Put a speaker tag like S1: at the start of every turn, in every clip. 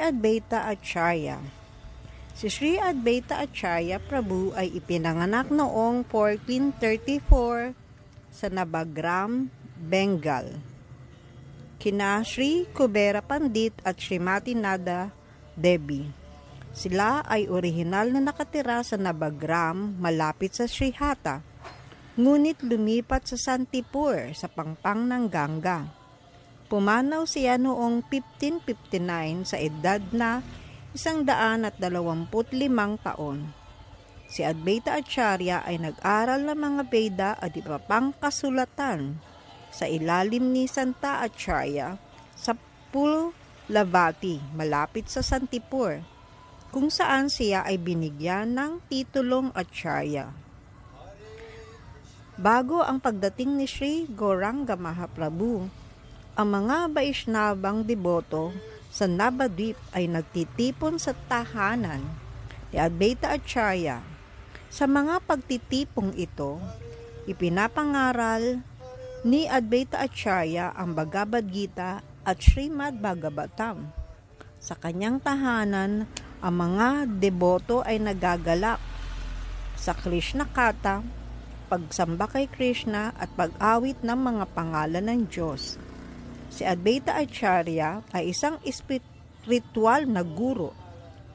S1: Advaita Acharya. Si Sri Advaita Acharya Prabhu ay ipinanganak noong 1434 sa Navagram, Bengal. Kina Sri Kubera Pandit at Srimati Nada Devi. Sila ay orihinal na nakatira sa Navagram malapit sa Srihata, ngunit lumipat sa Santipur sa pangpang ng Ganga. Pumanaw siya noong 1559 sa edad na 125 taon. Si Advaita Acharya ay nag-aral ng mga Veda at iba pang kasulatan sa ilalim ni Santa Acharya sa Pulavati, malapit sa Santipur, kung saan siya ay binigyan ng titulong Acharya. Bago ang pagdating ni Sri Gauranga Mahaprabhu, ang mga Vaishnavang deboto sa Navadvip ay nagtitipon sa tahanan ni Advaita Acharya. Sa mga pagtitipong ito, ipinapangaral ni Advaita Acharya ang Bhagavad Gita at Srimad Bhagavatam. Sa kanyang tahanan, ang mga deboto ay nagagalak sa Krishna Katha, pagsamba kay Krishna at pag-awit ng mga pangalan ng Diyos. Si Advaita Acharya ay isang espiritual na guro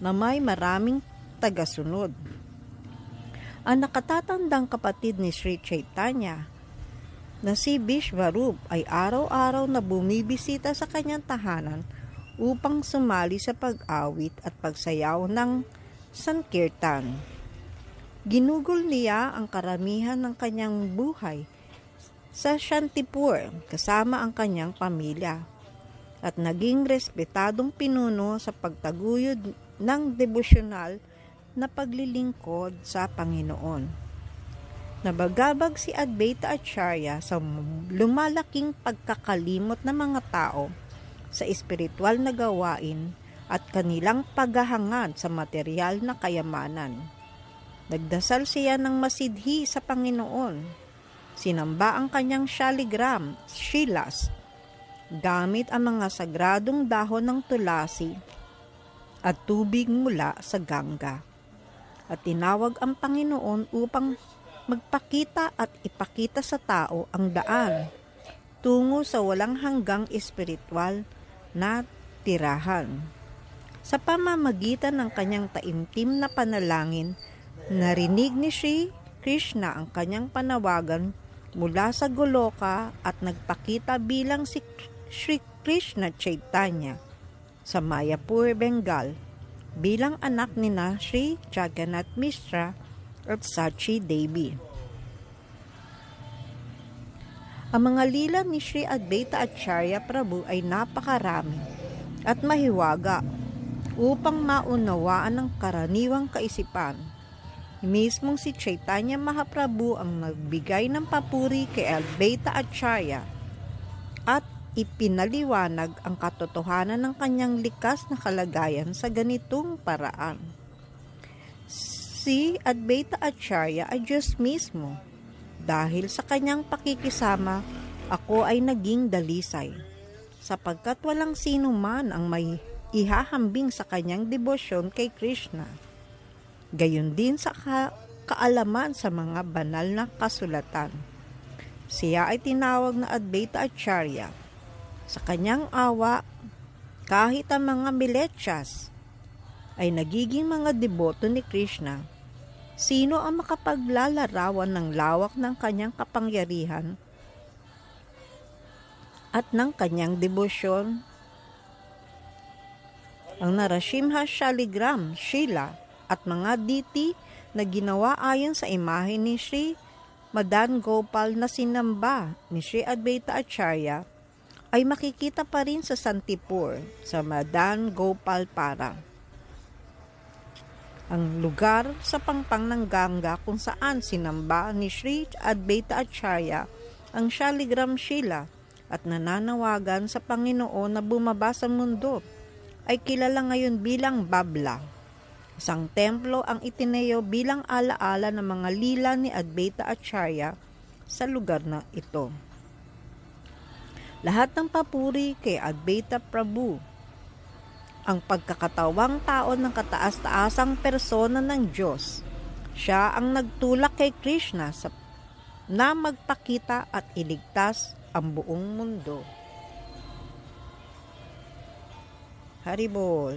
S1: na may maraming tagasunod. Ang nakatatandang kapatid ni Sri Chaitanya na si Vishvarup ay araw-araw na bumibisita sa kanyang tahanan upang sumali sa pag-awit at pagsayaw ng Sankirtan. Ginugol niya ang karamihan ng kanyang buhay sa Shantipur kasama ang kanyang pamilya at naging respetadong pinuno sa pagtaguyod ng debosyonal na paglilingkod sa Panginoon. Nabagabag si Advaita Acharya sa lumalaking pagkakalimot ng mga tao sa espiritual na gawain at kanilang paghahangad sa material na kayamanan. Nagdasal siya ng masidhi sa Panginoon. Sinamba ang kanyang shaligram, shilas, gamit ang mga sagradong dahon ng tulasi at tubig mula sa Ganga. At tinawag ang Panginoon upang magpakita at ipakita sa tao ang daan tungo sa walang hanggang espiritual na tirahan. Sa pamamagitan ng kanyang taimtim na panalangin, narinig ni Sri Krishna ang kanyang panawagan mula sa Goloka at nagpakita bilang si Sri Krishna Chaitanya sa Mayapur, Bengal, bilang anak ni na Sri Jagannath Mishra at Sachi Devi. Ang mga lila ni Sri Advaita Acharya Prabhu ay napakarami at mahiwaga upang maunawaan ng karaniwang kaisipan. Mismong si Chaitanya Mahaprabhu ang nagbigay ng papuri kay Advaita Acharya at ipinaliwanag ang katotohanan ng kanyang likas na kalagayan sa ganitong paraan. Si Advaita Acharya ay Diyos mismo. Dahil sa kanyang pakikisama, ako ay naging dalisay, sapagkat walang sino man ang may ihahambing sa kanyang debosyon kay Krishna. Gayon din sa kaalaman sa mga banal na kasulatan. Siya ay tinawag na Advaita Acharya. Sa kanyang awa, kahit ang mga milechas ay nagiging mga deboto ni Krishna. Sino ang makapaglalarawan ng lawak ng kanyang kapangyarihan at ng kanyang debosyon? Ang Narasimha Shaligram, Shila, at mga diti na ginawa ayon sa imahe ni Sri Madan Gopal na sinamba ni Sri Advaita Acharya ay makikita pa rin sa Santipur, sa Madan Gopal Para, ang lugar sa pangpang ng Ganga kung saan sinamba ni Sri Advaita Acharya ang Shaligram Shila at nananawagan sa Panginoon na bumaba sa mundo, ay kilala ngayon bilang Babla. Isang templo ang itineyo bilang alaala ng mga lila ni Advaita Acharya sa lugar na ito. Lahat ng papuri kay Advaita Prabhu ang pagkakatawang tao ng kataas-taasang persona ng Diyos. Siya ang nagtulak kay Krishna na magpakita at iligtas ang buong mundo. Haribol.